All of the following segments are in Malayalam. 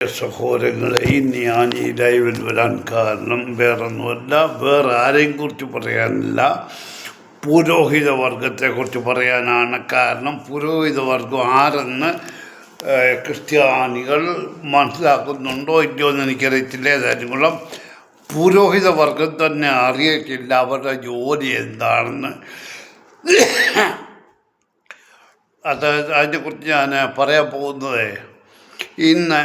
സഹോദരങ്ങളെ, ഇന്ന് ഞാൻ ഈ ലൈവിൽ വരാൻ കാരണം വേറൊന്നുമല്ല, വേറെ ആരെയും കുറിച്ച് പറയാനില്ല, പുരോഹിത വർഗത്തെക്കുറിച്ച് പറയാനാണ്. കാരണം പുരോഹിത വർഗം ആരെന്ന് ക്രിസ്ത്യാനികൾ മനസ്സിലാക്കുന്നുണ്ടോ ഇല്ലയോ എന്ന് എനിക്കറിയത്തില്ല. ഏതായാലും പുരോഹിത വർഗം തന്നെ അറിയത്തില്ല അവരുടെ ജോലി എന്താണെന്ന്. അതിനെക്കുറിച്ച് ഞാൻ പറയാൻ പോകുന്നത്, ഇന്ന്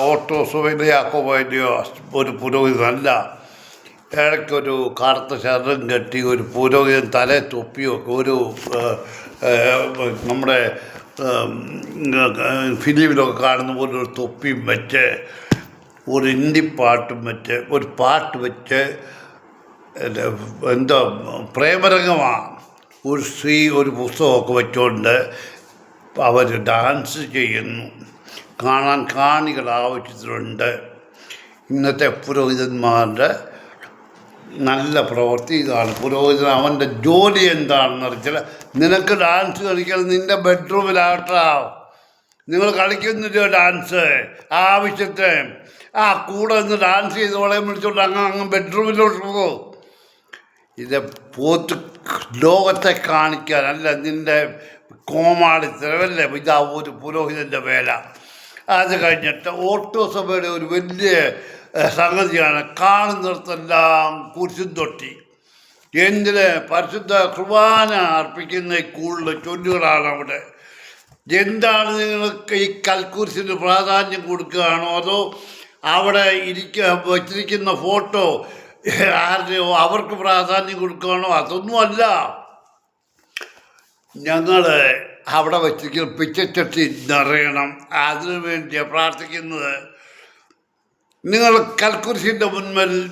ഓട്ടോസുവയിലെ യാക്കോബയിലെയോ ഒരു പുരോഹിതനല്ല, ഇടയ്ക്കൊരു കറുത്ത ശരം കെട്ടി ഒരു പുരോഹിതൻ തലേ തൊപ്പിയൊക്കെ ഒരു നമ്മുടെ ഫിലിമിലൊക്കെ കാണുന്ന പോലെ ഒരു തൊപ്പിയും വെച്ച് ഒരു ഹിന്ദി പാട്ടും വെച്ച് ഒരു പാട്ട് വെച്ച് എന്താ പ്രേമരംഗമാണ്, ഒരു സ്ത്രീ ഒരു പുസ്തകമൊക്കെ വെച്ചുകൊണ്ട് അവർ ഡാൻസ് ചെയ്യുന്നു. കാണാൻ കാണികൾ ആവശ്യത്തിലുണ്ട്. ഇന്നത്തെ പുരോഹിതന്മാരുടെ നല്ല പ്രവൃത്തി ഇതാണ്. പുരോഹിതൻ അവൻ്റെ ജോലി എന്താണെന്ന് അറിയിച്ചില്ല. നിനക്ക് ഡാൻസ് കളിക്കാൻ നിൻ്റെ ബെഡ്റൂമിലാകട്ടാ, നിങ്ങൾ കളിക്കുന്നില്ല ഡാൻസ് ആവശ്യത്തിന്. കൂടെ നിന്ന് ഡാൻസ് ചെയ്തോളെ വിളിച്ചോണ്ട് അങ്ങ് ബെഡ്റൂമിലോട്ട് പോകും. ഇത് പോത്ത് ലോകത്തെ കാണിക്കാനല്ല, നിൻ്റെ കോമാളിത്തരമല്ലേ ഇതാ ഒരു പുരോഹിതൻ്റെ വേല. അത് കഴിഞ്ഞിട്ട് ഓട്ടോസഭയുടെ ഒരു വലിയ സംഗതിയാണ്, കാണുന്നിടത്തെല്ലാം കുരിശും തൊട്ടി. എന്തിന്? പരിശുദ്ധ കുർബാന അർപ്പിക്കുന്ന കൂടുതൽ ചൊല്ലുകളാണ് അവിടെ. എന്താണ് നിങ്ങൾക്ക് ഈ കൽക്കുരിശിന് പ്രാധാന്യം കൊടുക്കുകയാണോ, അതോ അവിടെ വച്ചിരിക്കുന്ന ഫോട്ടോ ആരുടെയോ അവർക്ക് പ്രാധാന്യം കൊടുക്കുകയാണോ? അതൊന്നുമല്ല. ഞങ്ങൾ അവിടെ വച്ചിരിക്കുന്ന പിച്ചച്ചട്ടി നിറയണം, അതിനു വേണ്ടിയാണ് പ്രാർത്ഥിക്കുന്നത്. നിങ്ങൾ കൽക്കുരിശിൻ്റെ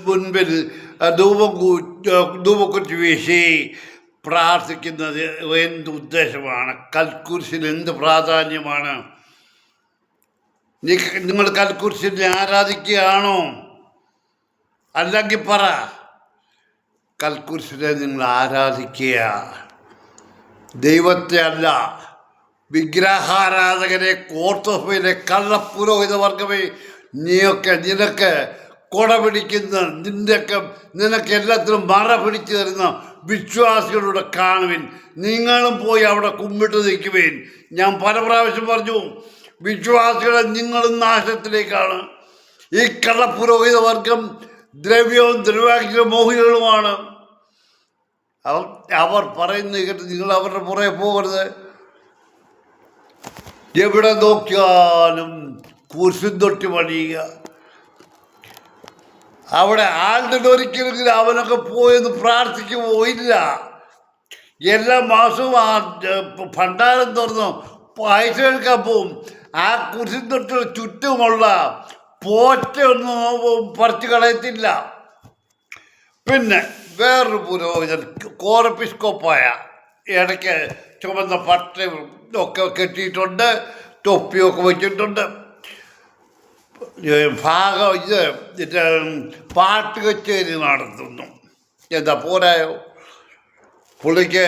മുൻപിൽ ധൂപക്കുറ്റി വീശി പ്രാർത്ഥിക്കുന്നത് എന്ത് ഉദ്ദേശമാണ്? കൽക്കുരിശിന് എന്ത് പ്രാധാന്യമാണ്? നിങ്ങൾ കൽക്കുരിശിനെ ആരാധിക്കുകയാണോ? അല്ലെങ്കിൽ പറ, കൽക്കുരിശിനെ നിങ്ങൾ ആരാധിക്കുക, ദൈവത്തെ അല്ല. വിഗ്രഹാരാധകരെ, ഓർത്തോസഭയിലെ കള്ളപ്പുരോഹിത വർഗമേ, നിനക്ക് കൊട പിടിക്കുന്ന നിനക്ക് എല്ലാത്തിനും മറ പിടിച്ചു തരുന്ന വിശ്വാസികളുടെ കാണുവിൻ. നിങ്ങളും പോയി അവിടെ കുമ്പിട്ട് നിൽക്കുവേൻ. ഞാൻ പല പ്രാവശ്യം പറഞ്ഞു, വിശ്വാസികളെ നിങ്ങളും നാശത്തിലേക്കാണ്. ഈ കള്ളപ്പുരോഹിത വർഗം ദ്രവ്യവും ദ്രവ്യാഗ്രഹ മോഹികളുമാണ്. അവർ പറയുന്നത് കേട്ട് നിങ്ങൾ അവരുടെ പുറകെ പോകരുത്. എവിടെ നോക്കിയാലും കുരിശും തൊട്ടി പണിയുക. അവിടെ ആണ്ടിൽ ഒരിക്കലെങ്കിലും അവനൊക്കെ പോയെന്ന് പ്രാർത്ഥിക്കുമോ? ഇല്ല. എല്ലാ മാസവും ഭണ്ഡാരം തുറന്നു പൈസ എടുക്കാൻ പോവും. ആ കുരിശും തൊട്ടിയുടെ ചുറ്റുമുള്ള പോറ്റൊന്നും പറിച്ചു കളയത്തില്ല. പിന്നെ വേറൊരു പുരോഹിതൻ കോറപ്പിസ്കോപ്പായ, ഇടയ്ക്ക് ചുമന്ന പട്ടയും ഒക്കെ കെട്ടിയിട്ടുണ്ട്, തൊപ്പിയൊക്കെ വെച്ചിട്ടുണ്ട്. ഇത് പാട്ട് കച്ചേരി നടത്തുന്നു. എന്താ പോരായോ? പുള്ളിക്ക്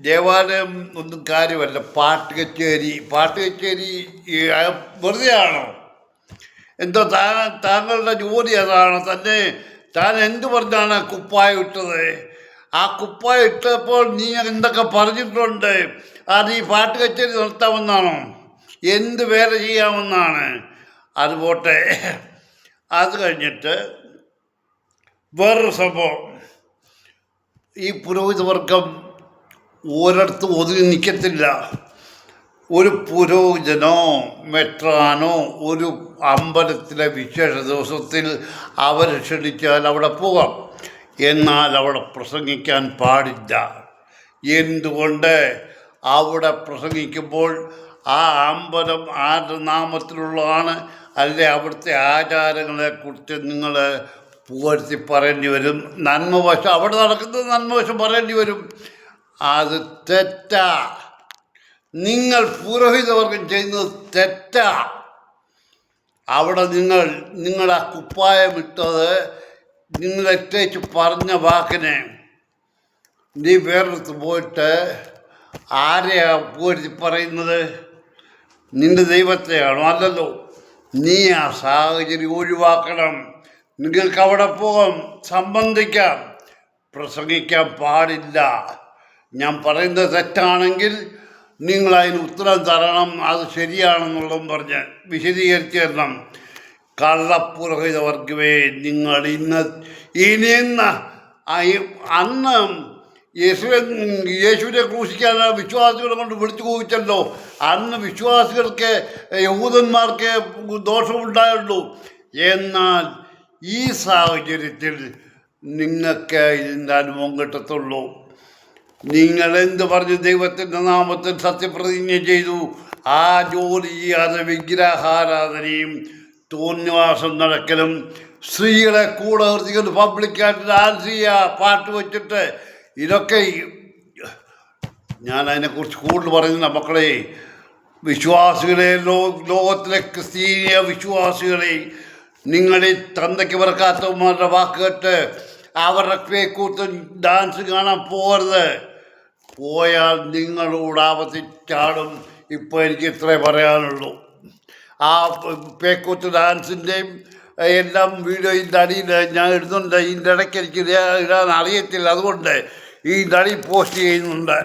ദേവാലയം ഒന്നും കാര്യമല്ല, പാട്ട് കച്ചേരി വെറുതെയാണോ? എന്തോ താങ്കളുടെ ജോലി അതാണ്. താൻ എന്ത് പറഞ്ഞാണ് കുപ്പായം ഇട്ടത്? ആ കുപ്പായം ഇട്ടപ്പോൾ നീ എന്തൊക്കെ പറഞ്ഞിട്ടുണ്ട്? അത് ഈ പാട്ട് കച്ചേരി നടത്താമെന്നാണോ? എന്ത് വേല ചെയ്യാമെന്നാണ്? അതുപോട്ടെ. അത് കഴിഞ്ഞിട്ട് വേറൊരു സംഭവം, ഈ പുരോഹിതവർഗം ഒരിടത്തും ഒതുങ്ങി നിൽക്കത്തില്ല. ഒരു പുരോഹിതനോ മെത്രാനോ ഒരു അമ്പലത്തിലെ വിശേഷ ദിവസത്തിൽ അവർ ക്ഷണിച്ചാൽ അവിടെ പോകാം, എന്നാൽ അവിടെ പ്രസംഗിക്കാൻ പാടില്ല. എന്തുകൊണ്ട്? അവിടെ പ്രസംഗിക്കുമ്പോൾ ആ അമ്പലം ആരുടെ നാമത്തിലുള്ളതാണ്, അല്ലെ അവിടുത്തെ ആചാരങ്ങളെക്കുറിച്ച് നിങ്ങൾ പുകഴ്ത്തി പറയേണ്ടി വരും. നന്മവശം അവിടെ നടക്കുന്നത് നന്മവശം പറയേണ്ടി വരും. അത് തെറ്റാ. നിങ്ങൾ പുരോഹിതവർഗം ചെയ്യുന്നത് തെറ്റാ. അവിടെ നിങ്ങൾ ആ കുപ്പായമിട്ടത് നിങ്ങളെത്തേച്ച് പറഞ്ഞ വാക്കിനെ നീ വേറെടുത്ത് പോയിട്ട് ആരെയാ പുകഴ്ത്തി പറയുന്നത്? നിന്റെ ദൈവത്തെയാണോ? അല്ലല്ലോ. നീ ആ സാഹചര്യം ഒഴിവാക്കണം. നിങ്ങൾക്ക് അവിടെ പോകാം, സംബന്ധിക്കാം, പ്രസംഗിക്കാൻ പാടില്ല. ഞാൻ പറയുന്നത് തെറ്റാണെങ്കിൽ നിങ്ങൾ അതിന് ഉത്തരം തരണം, അത് ശരിയാണെന്നുള്ളതും പറഞ്ഞ് വിശദീകരിച്ച് തരണം. കള്ളപ്പുരോഹിത വർഗമേ, നിങ്ങൾ ഇനിയെന്ന അന്ന് യേശുവിനെ ക്രൂശിക്കാൻ വിശ്വാസികളെ കൊണ്ട് വിളിച്ചു പോയിച്ചല്ലോ. അന്ന് വിശ്വാസികൾക്ക് യഹൂദന്മാർക്ക് ദോഷമുണ്ടായുള്ളൂ. എന്നാൽ ഈ സാഹചര്യത്തിൽ നിങ്ങൾക്ക് ഇതിൻ്റെ അനുഭവം കിട്ടത്തുള്ളൂ. നിങ്ങൾ എന്ത് പറഞ്ഞ് ദൈവത്തിൻ്റെ നാമത്തിൽ സത്യപ്രതിജ്ഞ ചെയ്തു, ആ ജോലി ചെയ്യാതെ വിഗ്രഹാരാധനയും തോന്നിവാസം നടക്കലും സ്ത്രീകളെ കൂടെ നിർത്തിക്കൊണ്ട് പബ്ലിക്കായിട്ട് ഡാൻസ് ചെയ്യുക, പാട്ട് വെച്ചിട്ട്, ഇതൊക്കെ ഞാൻ അതിനെക്കുറിച്ച് കൂടുതൽ പറയുന്നില്ല മക്കളെ. വിശ്വാസികളെ, ലോകത്തിലെ ക്രിസ്തീയ വിശ്വാസികളെ, നിങ്ങളീ തന്തയ്ക്ക് പറക്കാത്തവന്മാരുടെ വാക്ക് കേട്ട് അവരുടെ പേക്കൂത്ത് ഡാൻസ് കാണാൻ പോകരുത്. പോയാൽ നിങ്ങളോട് ആപത്തിൽ ചാടും. ഇപ്പോൾ എനിക്ക് ഇത്രേ പറയാനുള്ളൂ. ആ പേക്കൂത്ത് ഡാൻസിൻ്റെയും എല്ലാം വീഡിയോ ഇതിൻ്റെ അടിയിൽ ഞാൻ ഇടുന്നുണ്ട്. ഇതിൻ്റെ ഇടയ്ക്ക് എനിക്ക് ഇടാൻ അറിയത്തില്ല, അതുകൊണ്ട് ഈ അടിയിൽ പോസ്റ്റ് ചെയ്യുന്നുണ്ട്.